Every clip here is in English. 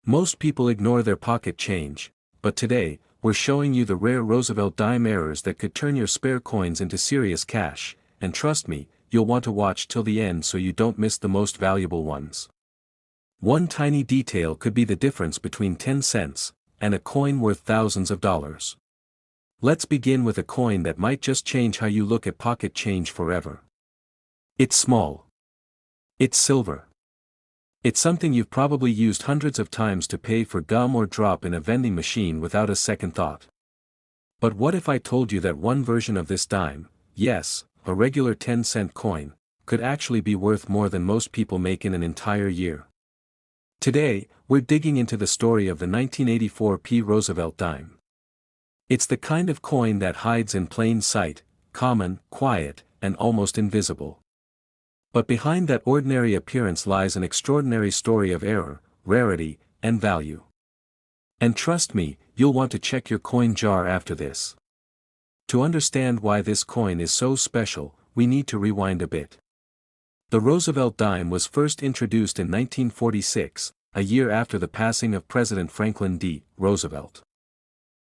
Most people ignore their pocket change, but today, we're showing you the rare Roosevelt Dime errors that could turn your spare coins into serious cash, and trust me, you'll want to watch till the end so you don't miss the most valuable ones. One tiny detail could be the difference between 10 cents and a coin worth thousands of dollars. Let's begin with a coin that might just change how you look at pocket change forever. It's small. It's silver. It's something you've probably used hundreds of times to pay for gum or drop in a vending machine without a second thought. But what if I told you that one version of this dime, yes, a regular 10-cent coin, could actually be worth more than most people make in an entire year? Today, we're digging into the story of the 1984 Roosevelt Dime. It's the kind of coin that hides in plain sight, common, quiet, and almost invisible. But behind that ordinary appearance lies an extraordinary story of error, rarity, and value. And trust me, you'll want to check your coin jar after this. To understand why this coin is so special, we need to rewind a bit. The Roosevelt dime was first introduced in 1946, a year after the passing of President Franklin D. Roosevelt.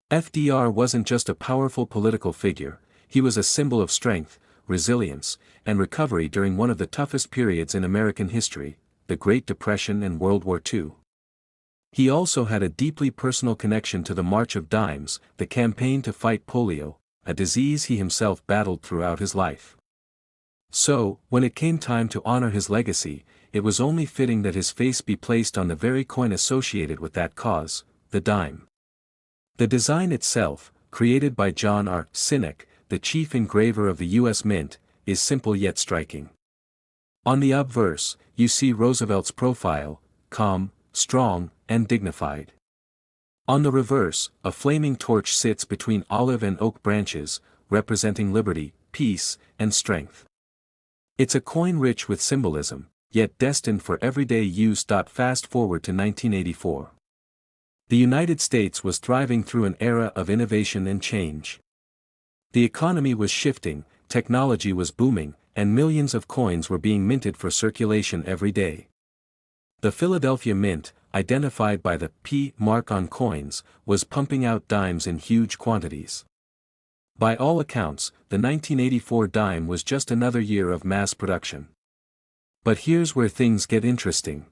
FDR wasn't just a powerful political figure, he was a symbol of strength, resilience, and recovery during one of the toughest periods in American history, the Great Depression and World War II. He also had a deeply personal connection to the March of Dimes, the campaign to fight polio, a disease he himself battled throughout his life. So, when it came time to honor his legacy, it was only fitting that his face be placed on the very coin associated with that cause, the dime. The design itself, created by John R. Sinek, the chief engraver of the U.S. Mint, is simple yet striking. On the obverse, you see Roosevelt's profile, calm, strong, and dignified. On the reverse, a flaming torch sits between olive and oak branches, representing liberty, peace, and strength. It's a coin rich with symbolism, yet destined for everyday use. Fast forward to 1984. The United States was thriving through an era of innovation and change. The economy was shifting, technology was booming, and millions of coins were being minted for circulation every day. The Philadelphia Mint, identified by the P mark on coins, was pumping out dimes in huge quantities. By all accounts, the 1984 dime was just another year of mass production. But here's where things get interesting.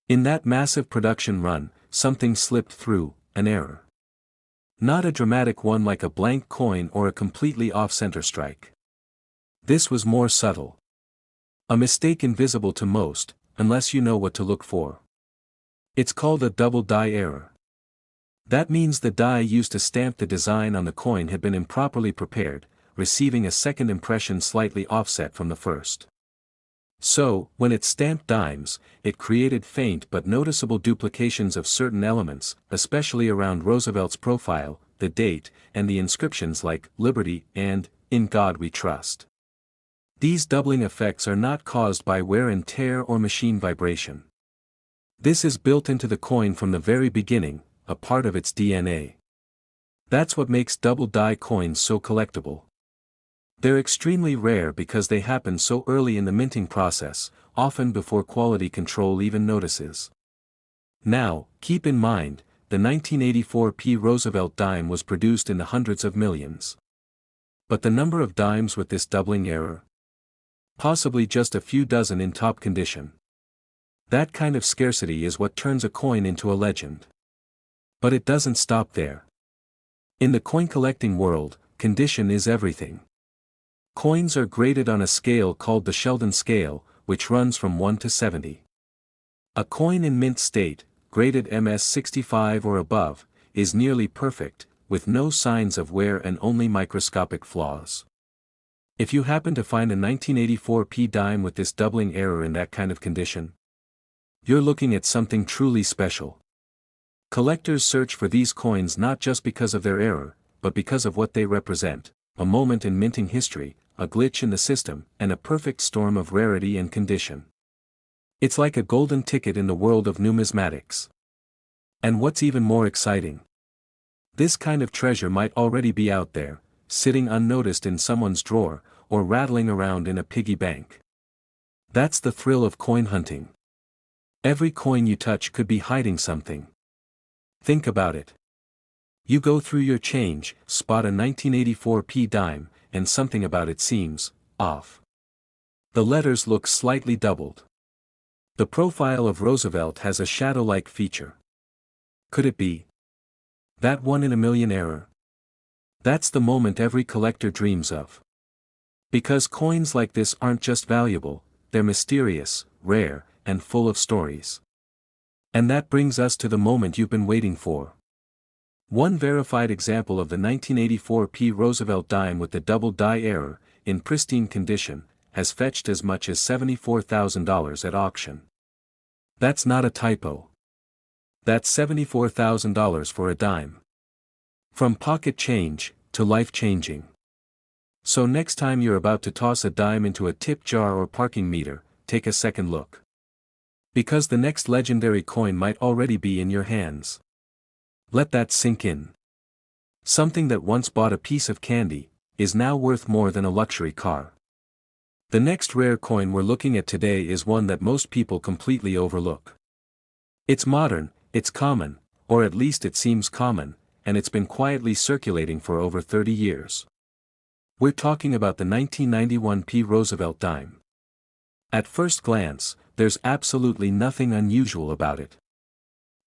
In that massive production run, something slipped through, an error. Not a dramatic one like a blank coin or a completely off-center strike. This was more subtle. A mistake invisible to most, unless you know what to look for. It's called a double die error. That means the die used to stamp the design on the coin had been improperly prepared, receiving a second impression slightly offset from the first. So, when it stamped dimes, it created faint but noticeable duplications of certain elements, especially around Roosevelt's profile, the date, and the inscriptions like "Liberty" and "In God We Trust." These doubling effects are not caused by wear and tear or machine vibration. This is built into the coin from the very beginning, a part of its DNA. That's what makes double die coins so collectible. They're extremely rare because they happen so early in the minting process, often before quality control even notices. Now, keep in mind, the 1984 Roosevelt dime was produced in the hundreds of millions. But the number of dimes with this doubling error? Possibly just a few dozen in top condition. That kind of scarcity is what turns a coin into a legend. But it doesn't stop there. In the coin collecting world, condition is everything. Coins are graded on a scale called the Sheldon scale, which runs from 1 to 70. A coin in mint state, graded MS 65 or above, is nearly perfect, with no signs of wear and only microscopic flaws. If you happen to find a 1984 dime with this doubling error in that kind of condition, you're looking at something truly special. Collectors search for these coins not just because of their error, but because of what they represent: a moment in minting history, a glitch in the system, and a perfect storm of rarity and condition. It's like a golden ticket in the world of numismatics. And what's even more exciting? This kind of treasure might already be out there, sitting unnoticed in someone's drawer, or rattling around in a piggy bank. That's the thrill of coin hunting. Every coin you touch could be hiding something. Think about it. You go through your change, spot a 1984p dime, and something about it seems off. The letters look slightly doubled. The profile of Roosevelt has a shadow-like feature. Could it be that one in a million error? That's the moment every collector dreams of. Because coins like this aren't just valuable, they're mysterious, rare, and full of stories. And that brings us to the moment you've been waiting for. One verified example of the 1984p Roosevelt dime with the double die error, in pristine condition, has fetched as much as $74,000 at auction. That's not a typo. That's $74,000 for a dime. From pocket change, to life-changing. So next time you're about to toss a dime into a tip jar or parking meter, take a second look. Because the next legendary coin might already be in your hands. Let that sink in. Something that once bought a piece of candy, is now worth more than a luxury car. The next rare coin we're looking at today is one that most people completely overlook. It's modern, it's common, or at least it seems common, and it's been quietly circulating for over 30 years. We're talking about the 1991p Roosevelt dime. At first glance, there's absolutely nothing unusual about it.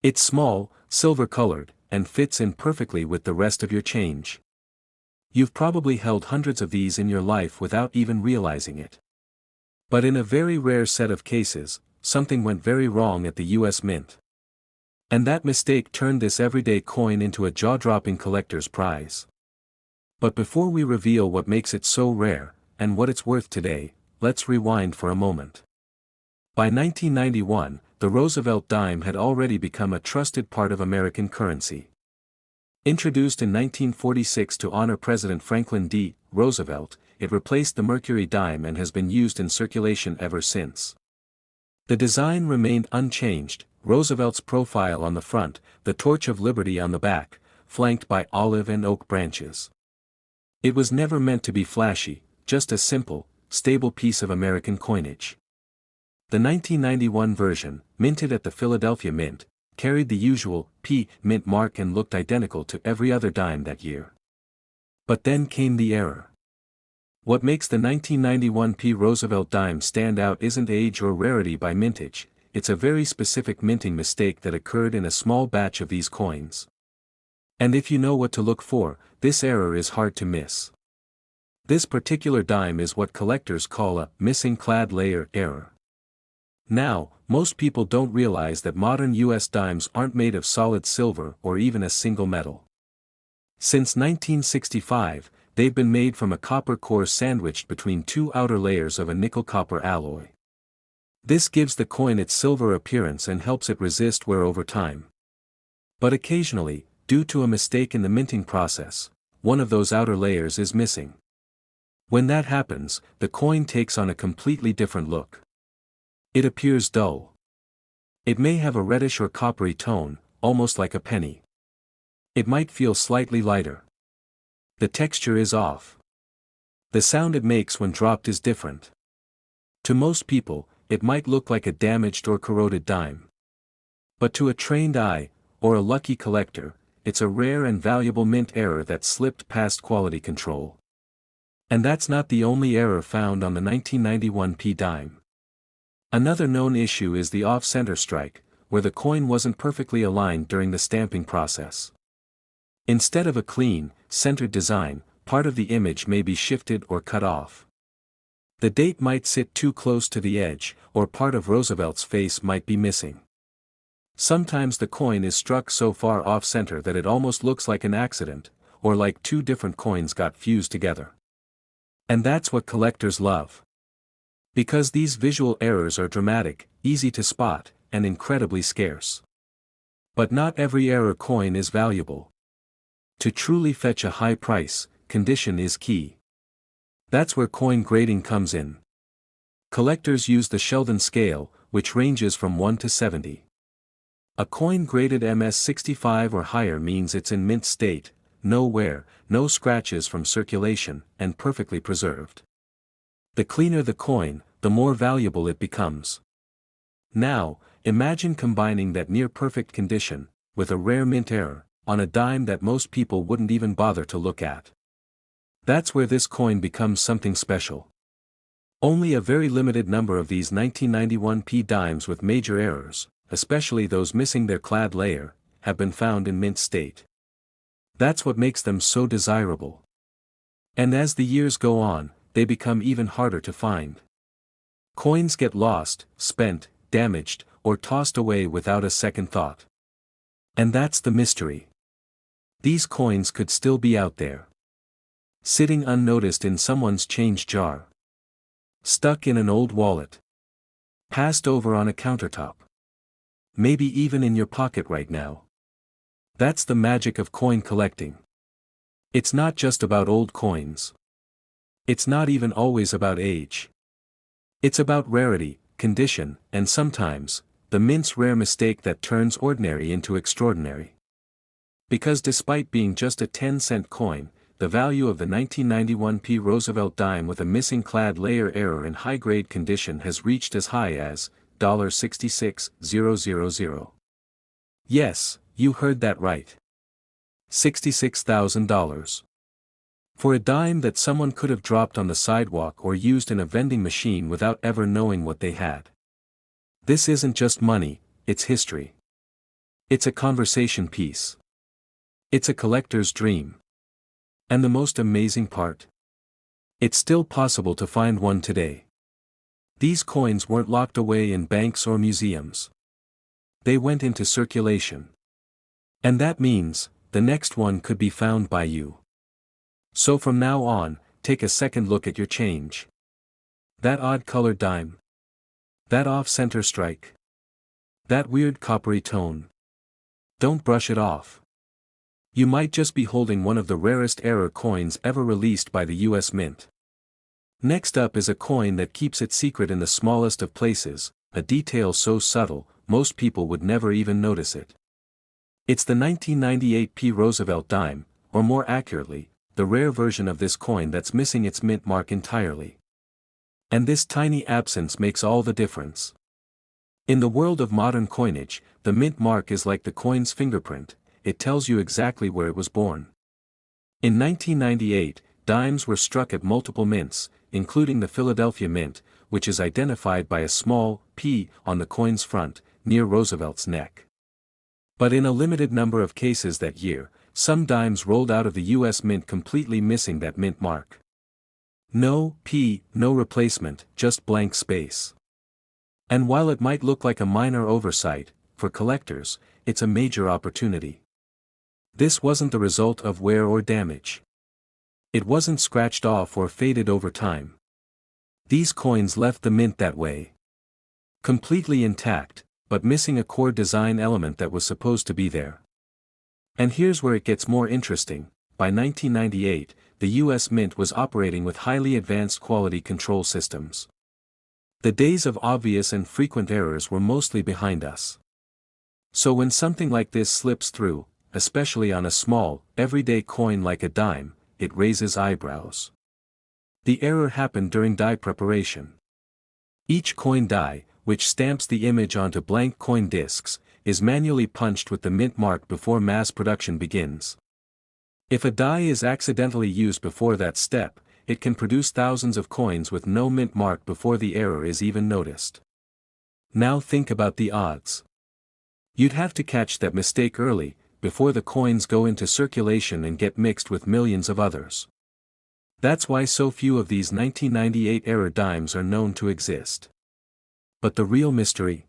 It's small, silver-colored, and fits in perfectly with the rest of your change. You've probably held hundreds of these in your life without even realizing it. But in a very rare set of cases, something went very wrong at the US Mint. And that mistake turned this everyday coin into a jaw-dropping collector's prize. But before we reveal what makes it so rare, and what it's worth today, let's rewind for a moment. By 1991, the Roosevelt dime had already become a trusted part of American currency. Introduced in 1946 to honor President Franklin D. Roosevelt, it replaced the Mercury dime and has been used in circulation ever since. The design remained unchanged, Roosevelt's profile on the front, the Torch of Liberty on the back, flanked by olive and oak branches. It was never meant to be flashy, just a simple, stable piece of American coinage. The 1991 version, minted at the Philadelphia Mint, carried the usual P Mint mark and looked identical to every other dime that year. But then came the error. What makes the 1991p Roosevelt dime stand out isn't age or rarity by mintage, it's a very specific minting mistake that occurred in a small batch of these coins. And if you know what to look for, this error is hard to miss. This particular dime is what collectors call a missing clad layer error. Now, most people don't realize that modern US dimes aren't made of solid silver or even a single metal. Since 1965, they've been made from a copper core sandwiched between two outer layers of a nickel-copper alloy. This gives the coin its silver appearance and helps it resist wear over time. But occasionally, due to a mistake in the minting process, one of those outer layers is missing. When that happens, the coin takes on a completely different look. It appears dull. It may have a reddish or coppery tone, almost like a penny. It might feel slightly lighter. The texture is off. The sound it makes when dropped is different. To most people, it might look like a damaged or corroded dime. But to a trained eye, or a lucky collector, it's a rare and valuable mint error that slipped past quality control. And that's not the only error found on the 1991p dime. Another known issue is the off-center strike, where the coin wasn't perfectly aligned during the stamping process. Instead of a clean, centered design, part of the image may be shifted or cut off. The date might sit too close to the edge, or part of Roosevelt's face might be missing. Sometimes the coin is struck so far off-center that it almost looks like an accident, or like two different coins got fused together. And that's what collectors love. Because these visual errors are dramatic, easy to spot, and incredibly scarce. But not every error coin is valuable. To truly fetch a high price, condition is key. That's where coin grading comes in. Collectors use the Sheldon scale, which ranges from 1 to 70. A coin graded MS-65 or higher means it's in mint state, no wear, no scratches from circulation, and perfectly preserved. The cleaner the coin, the more valuable it becomes. Now, Imagine combining that near-perfect condition, with a rare mint error, on a dime that most people wouldn't even bother to look at. That's where this coin becomes something special. Only a very limited number of these 1991p dimes with major errors, especially those missing their clad layer, have been found in mint state. That's what makes them so desirable. And as the years go on, they become even harder to find. Coins get lost, spent, damaged, or tossed away without a second thought. And that's the mystery. These coins could still be out there, sitting unnoticed in someone's change jar, stuck in an old wallet, passed over on a countertop, maybe even in your pocket right now. That's the magic of coin collecting. It's not just about old coins. It's not even always about age. It's about rarity, condition, and sometimes, the mint's rare mistake that turns ordinary into extraordinary. Because despite being just a 10-cent coin, the value of the 1991p Roosevelt dime with a missing clad layer error in high-grade condition has reached as high as $66,000. Yes, you heard that right. $66,000. For a dime that someone could have dropped on the sidewalk or used in a vending machine without ever knowing what they had. This isn't just money, it's history. It's a conversation piece. It's a collector's dream. And the most amazing part? It's still possible to find one today. These coins weren't locked away in banks or museums. They went into circulation. And that means, the next one could be found by you. So from now on, take a second look at your change. That odd-colored dime. That off-center strike. That weird coppery tone. Don't brush it off. You might just be holding one of the rarest error coins ever released by the US Mint. Next up is a coin that keeps its secret in the smallest of places, a detail so subtle, most people would never even notice it. It's the 1998p Roosevelt Dime, or more accurately, the rare version of this coin that's missing its mint mark entirely. And this tiny absence makes all the difference. In the world of modern coinage, the mint mark is like the coin's fingerprint, it tells you exactly where it was born. In 1998, dimes were struck at multiple mints, including the Philadelphia Mint, which is identified by a small P on the coin's front, near Roosevelt's neck. But in a limited number of cases that year, some dimes rolled out of the US Mint completely missing that mint mark. No P, no replacement, just blank space. And while it might look like a minor oversight, for collectors, it's a major opportunity. This wasn't the result of wear or damage. It wasn't scratched off or faded over time. These coins left the mint that way. Completely intact, but missing a core design element that was supposed to be there. And here's where it gets more interesting. By 1998, the US Mint was operating with highly advanced quality control systems. The days of obvious and frequent errors were mostly behind us. So when something like this slips through, especially on a small, everyday coin like a dime, it raises eyebrows. The error happened during die preparation. Each coin die, which stamps the image onto blank coin discs, is manually punched with the mint mark before mass production begins. If a die is accidentally used before that step, it can produce thousands of coins with no mint mark before the error is even noticed. Now think about the odds. You'd have to catch that mistake early, before the coins go into circulation and get mixed with millions of others. That's why so few of these 1998 error dimes are known to exist. But the real mystery?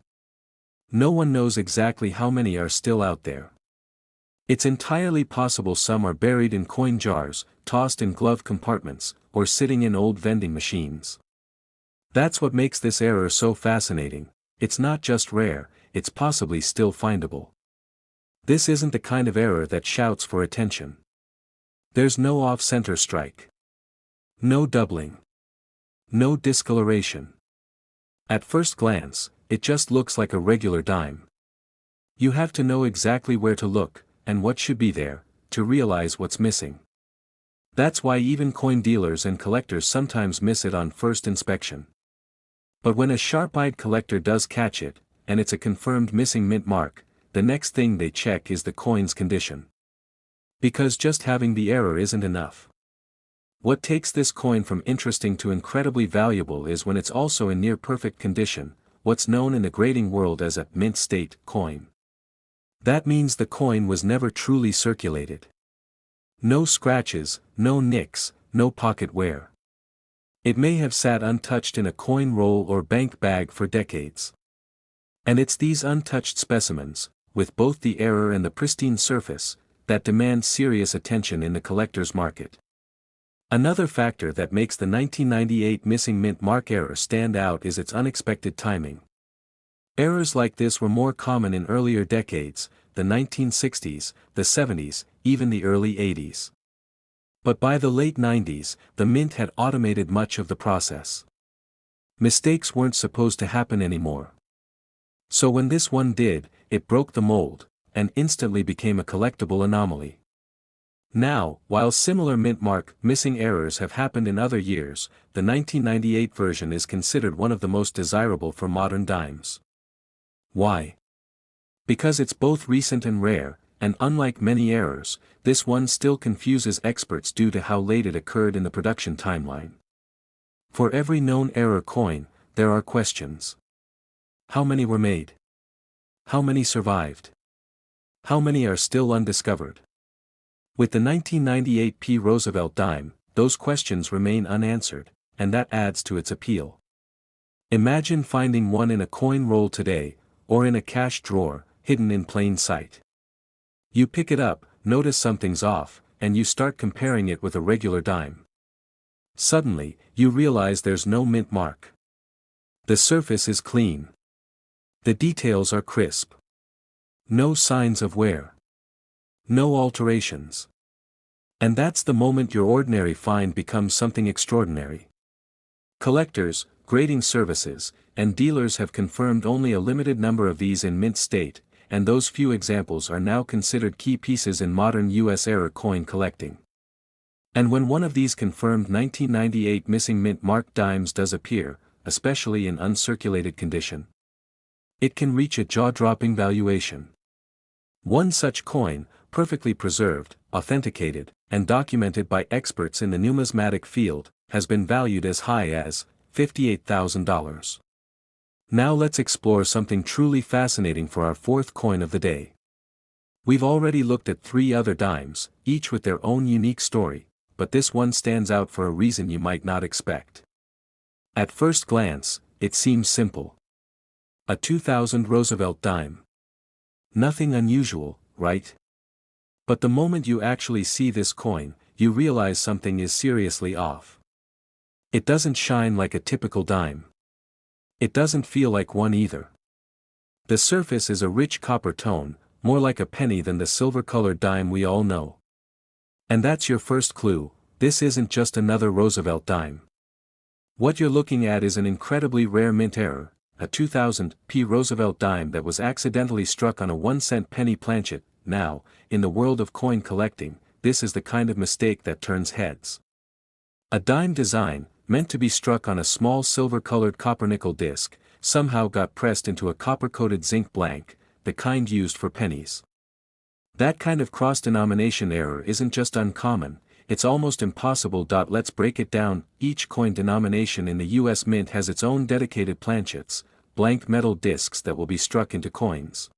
No one knows exactly how many are still out there. It's entirely possible some are buried in coin jars, tossed in glove compartments, or sitting in old vending machines. That's what makes this error so fascinating. It's not just rare, it's possibly still findable. This isn't the kind of error that shouts for attention. There's no off-center strike. No doubling. No discoloration. At first glance, it just looks like a regular dime. You have to know exactly where to look, and what should be there, to realize what's missing. That's why even coin dealers and collectors sometimes miss it on first inspection. But when a sharp-eyed collector does catch it, and it's a confirmed missing mint mark, the next thing they check is the coin's condition. Because just having the error isn't enough. What takes this coin from interesting to incredibly valuable is when it's also in near-perfect condition, what's known in the grading world as a mint state coin. That means the coin was never truly circulated. No scratches, no nicks, no pocket wear. It may have sat untouched in a coin roll or bank bag for decades. And it's these untouched specimens, with both the error and the pristine surface, that demand serious attention in the collector's market. Another factor that makes the 1998 missing mint mark error stand out is its unexpected timing. Errors like this were more common in earlier decades, the 1960s, the 70s, even the early 80s. But by the late 90s, the mint had automated much of the process. Mistakes weren't supposed to happen anymore. So when this one did, it broke the mold, and instantly became a collectible anomaly. Now, while similar mint mark missing errors have happened in other years, the 1998 version is considered one of the most desirable for modern dimes. Why? Because it's both recent and rare, and unlike many errors, this one still confuses experts due to how late it occurred in the production timeline. For every known error coin, there are questions. How many were made? How many survived? How many are still undiscovered? With the 1998 Roosevelt Dime, those questions remain unanswered, and that adds to its appeal. Imagine finding one in a coin roll today, or in a cash drawer, hidden in plain sight. You pick it up, notice something's off, and you start comparing it with a regular dime. Suddenly, you realize there's no mint mark. The surface is clean. The details are crisp. No signs of wear. No alterations. And that's the moment your ordinary find becomes something extraordinary. Collectors, grading services, and dealers have confirmed only a limited number of these in mint state, and those few examples are now considered key pieces in modern U.S. error coin collecting. And when one of these confirmed 1998 missing mint mark dimes does appear, especially in uncirculated condition, it can reach a jaw-dropping valuation. One such coin, perfectly preserved, authenticated, and documented by experts in the numismatic field, has been valued as high as $58,000. Now let's explore something truly fascinating for our fourth coin of the day. We've already looked at 3 other dimes, each with their own unique story, but this one stands out for a reason you might not expect. At first glance, it seems simple. A 2000 Roosevelt Dime. Nothing unusual, right? But the moment you actually see this coin, you realize something is seriously off. It doesn't shine like a typical dime. It doesn't feel like one either. The surface is a rich copper tone, more like a penny than the silver-colored dime we all know. And that's your first clue, this isn't just another Roosevelt dime. What you're looking at is an incredibly rare mint error, a 2000 Roosevelt dime that was accidentally struck on a 1-cent penny planchet. Now, in the world of coin collecting, this is the kind of mistake that turns heads. A dime design, meant to be struck on a small silver-colored copper-nickel disc, somehow got pressed into a copper-coated zinc blank, the kind used for pennies. That kind of cross-denomination error isn't just uncommon, it's almost impossible. Let's break it down. Each coin denomination in the U.S. Mint has its own dedicated planchets, blank metal discs that will be struck into coins.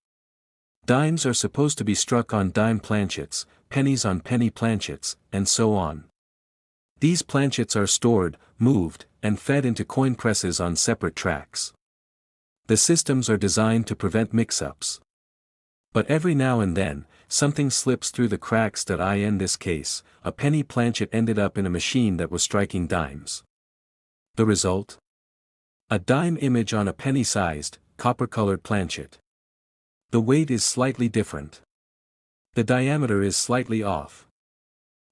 Dimes are supposed to be struck on dime planchets, pennies on penny planchets, and so on. These planchets are stored, moved, and fed into coin presses on separate tracks. The systems are designed to prevent mix-ups. But every now and then, something slips through the cracks. In this case, a penny planchet ended up in a machine that was striking dimes. The result? A dime image on a penny-sized, copper-colored planchet. The weight is slightly different. The diameter is slightly off.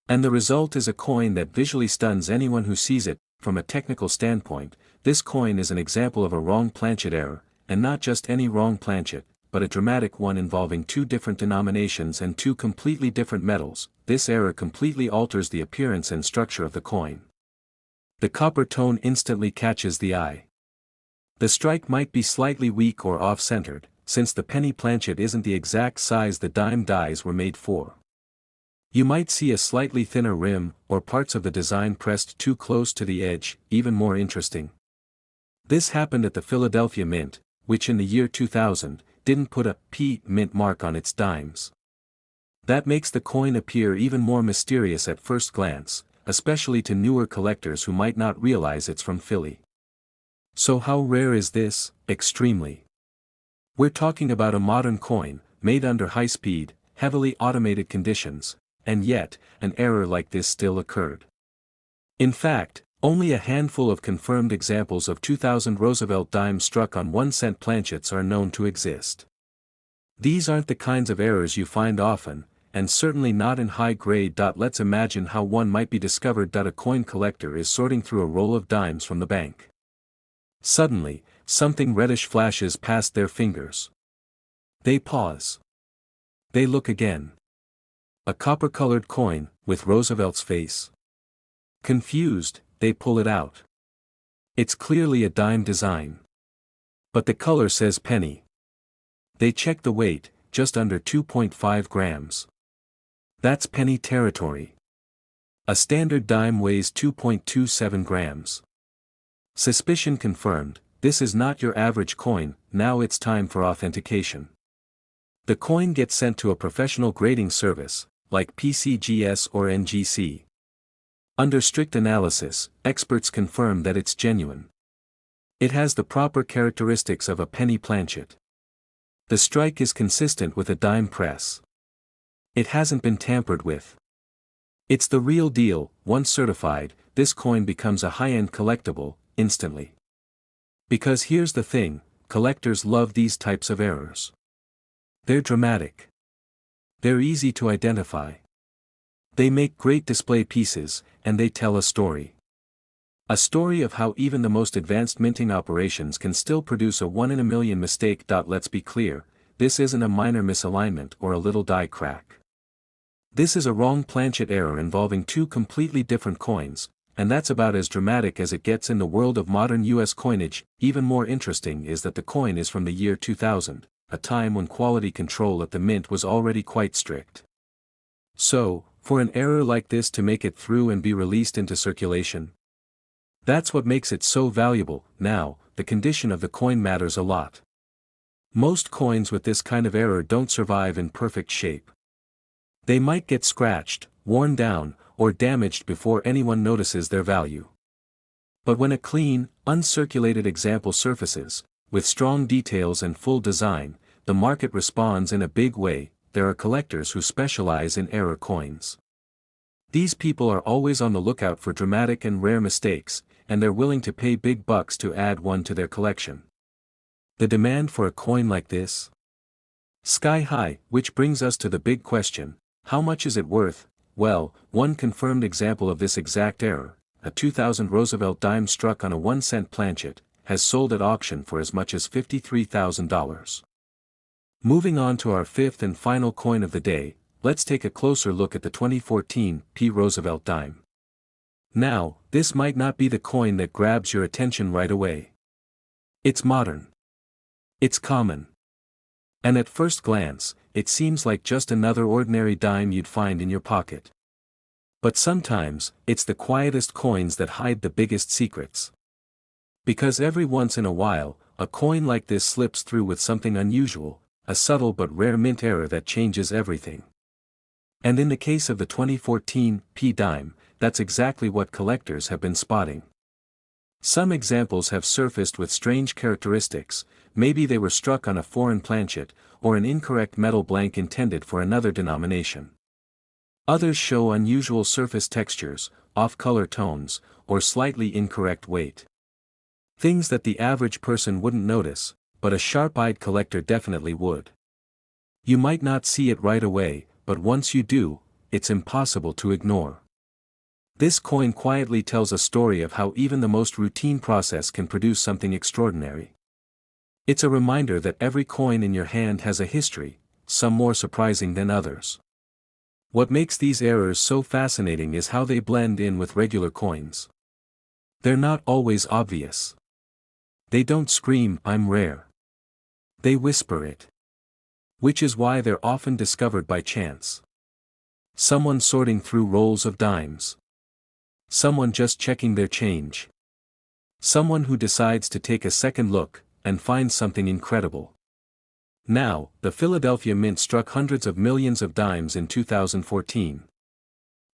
And the result is a coin that visually stuns anyone who sees it. From a technical standpoint, this coin is an example of a wrong planchet error, and not just any wrong planchet, but a dramatic one involving 2 different denominations and 2 completely different metals. This error completely alters the appearance and structure of the coin. The copper tone instantly catches the eye. The strike might be slightly weak or off-centered, since the penny planchet isn't the exact size the dime dies were made for. You might see a slightly thinner rim, or parts of the design pressed too close to the edge, even more interesting. This happened at the Philadelphia Mint, which in the year 2000, didn't put a P mint mark on its dimes. That makes the coin appear even more mysterious at first glance, especially to newer collectors who might not realize it's from Philly. So how rare is this? Extremely. We're talking about a modern coin, made under high-speed, heavily automated conditions, and yet, an error like this still occurred. In fact, only a handful of confirmed examples of 2000 Roosevelt dimes struck on 1-cent planchets are known to exist. These aren't the kinds of errors you find often, and certainly not in high grade. Let's imagine how one might be discovered. A coin collector is sorting through a roll of dimes from the bank. Suddenly, something reddish flashes past their fingers. They pause. They look again. A copper-colored coin, with Roosevelt's face. Confused, they pull it out. It's clearly a dime design. But the color says penny. They check the weight, just under 2.5 grams. That's penny territory. A standard dime weighs 2.27 grams. Suspicion confirmed, this is not your average coin. Now it's time for authentication. The coin gets sent to a professional grading service, like PCGS or NGC. Under strict analysis, experts confirm that it's genuine. It has the proper characteristics of a penny planchet. The strike is consistent with a dime press. It hasn't been tampered with. It's the real deal. Once certified, this coin becomes a high-end collectible, instantly. Because here's the thing, collectors love these types of errors. They're dramatic. They're easy to identify. They make great display pieces, and they tell a story. A story of how even the most advanced minting operations can still produce a 1-in-a-million mistake. Let's be clear, this isn't a minor misalignment or a little die crack. This is a wrong planchet error involving two completely different coins, and that's about as dramatic as it gets in the world of modern US coinage. Even more interesting is that the coin is from the year 2000, a time when quality control at the mint was already quite strict. So, for an error like this to make it through and be released into circulation, that's what makes it so valuable. Now, the condition of the coin matters a lot. Most coins with this kind of error don't survive in perfect shape. They might get scratched, worn down, or damaged before anyone notices their value. But when a clean, uncirculated example surfaces, with strong details and full design, the market responds in a big way. There are collectors who specialize in error coins. These people are always on the lookout for dramatic and rare mistakes, and they're willing to pay big bucks to add one to their collection. The demand for a coin like this? Sky high, which brings us to the big question, how much is it worth? Well, one confirmed example of this exact error, a 2000 Roosevelt dime struck on a 1-cent planchet, has sold at auction for as much as $53,000. Moving on to our fifth and final coin of the day, let's take a closer look at the 2014 P. Roosevelt dime. Now, this might not be the coin that grabs your attention right away. It's modern. It's common. And at first glance, it seems like just another ordinary dime you'd find in your pocket. But sometimes, it's the quietest coins that hide the biggest secrets. Because every once in a while, a coin like this slips through with something unusual, a subtle but rare mint error that changes everything. And in the case of the 2014 P dime, that's exactly what collectors have been spotting. Some examples have surfaced with strange characteristics. Maybe they were struck on a foreign planchet, or an incorrect metal blank intended for another denomination. Others show unusual surface textures, off-color tones, or slightly incorrect weight. Things that the average person wouldn't notice, but a sharp-eyed collector definitely would. You might not see it right away, but once you do, it's impossible to ignore. This coin quietly tells a story of how even the most routine process can produce something extraordinary. It's a reminder that every coin in your hand has a history, some more surprising than others. What makes these errors so fascinating is how they blend in with regular coins. They're not always obvious. They don't scream, "I'm rare." They whisper it. Which is why they're often discovered by chance. Someone sorting through rolls of dimes. Someone just checking their change. Someone who decides to take a second look, and finds something incredible. Now, the Philadelphia Mint struck hundreds of millions of dimes in 2014.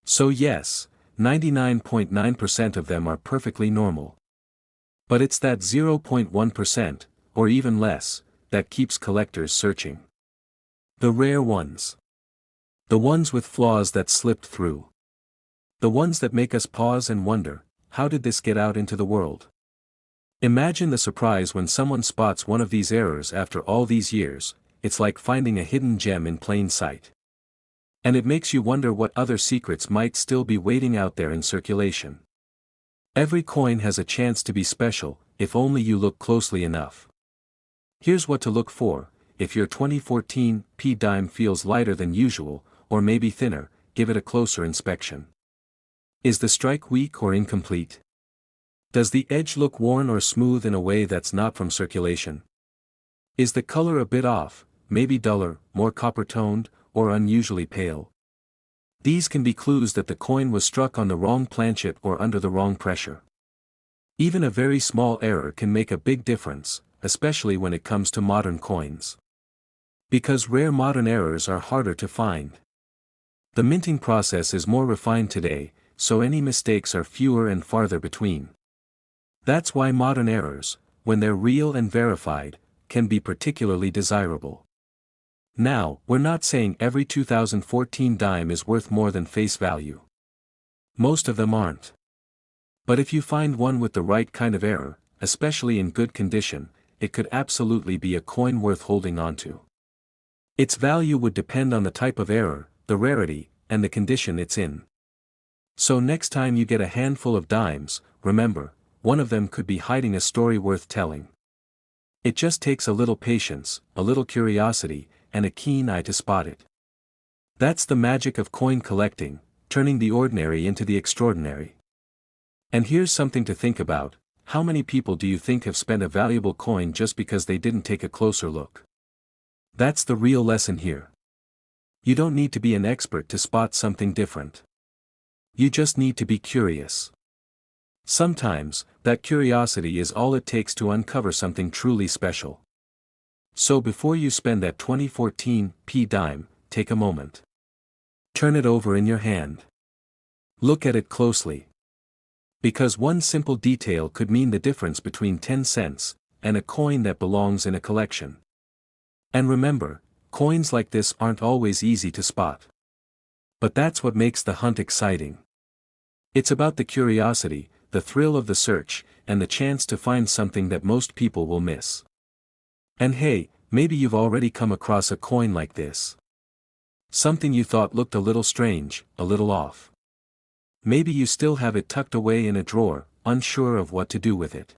So yes, 99.9% of them are perfectly normal. But it's that 0.1%, or even less, that keeps collectors searching. The rare ones. The ones with flaws that slipped through. The ones that make us pause and wonder, how did this get out into the world? Imagine the surprise when someone spots one of these errors after all these years. It's like finding a hidden gem in plain sight. And it makes you wonder what other secrets might still be waiting out there in circulation. Every coin has a chance to be special, if only you look closely enough. Here's what to look for. If your 2014 P dime feels lighter than usual, or maybe thinner, give it a closer inspection. Is the strike weak or incomplete? Does the edge look worn or smooth in a way that's not from circulation? Is the color a bit off, maybe duller, more copper-toned, or unusually pale? These can be clues that the coin was struck on the wrong planchet or under the wrong pressure. Even a very small error can make a big difference, especially when it comes to modern coins. Because rare modern errors are harder to find. The minting process is more refined today, so any mistakes are fewer and farther between. That's why modern errors, when they're real and verified, can be particularly desirable. Now, we're not saying every 2014 dime is worth more than face value. Most of them aren't. But if you find one with the right kind of error, especially in good condition, it could absolutely be a coin worth holding onto. Its value would depend on the type of error, the rarity, and the condition it's in. So next time you get a handful of dimes, remember, one of them could be hiding a story worth telling. It just takes a little patience, a little curiosity, and a keen eye to spot it. That's the magic of coin collecting, turning the ordinary into the extraordinary. And here's something to think about: how many people do you think have spent a valuable coin just because they didn't take a closer look? That's the real lesson here. You don't need to be an expert to spot something different. You just need to be curious. Sometimes, that curiosity is all it takes to uncover something truly special. So before you spend that 2014 P dime, take a moment. Turn it over in your hand. Look at it closely. Because one simple detail could mean the difference between 10 cents and a coin that belongs in a collection. And remember, coins like this aren't always easy to spot. But that's what makes the hunt exciting. It's about the curiosity, the thrill of the search, and the chance to find something that most people will miss. And hey, maybe you've already come across a coin like this. Something you thought looked a little strange, a little off. Maybe you still have it tucked away in a drawer, unsure of what to do with it.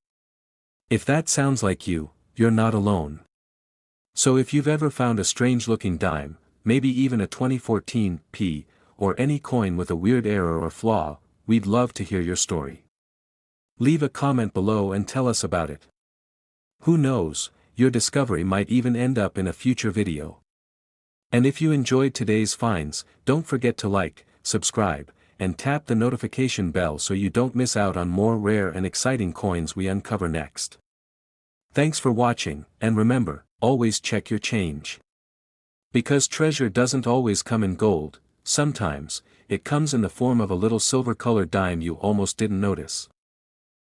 If that sounds like you, you're not alone. So if you've ever found a strange-looking dime, maybe even a 2014 P, or any coin with a weird error or flaw, we'd love to hear your story. Leave a comment below and tell us about it. Who knows, your discovery might even end up in a future video. And if you enjoyed today's finds, don't forget to like, subscribe, and tap the notification bell so you don't miss out on more rare and exciting coins we uncover next. Thanks for watching, and remember, always check your change. Because treasure doesn't always come in gold, sometimes, it comes in the form of a little silver-colored dime you almost didn't notice.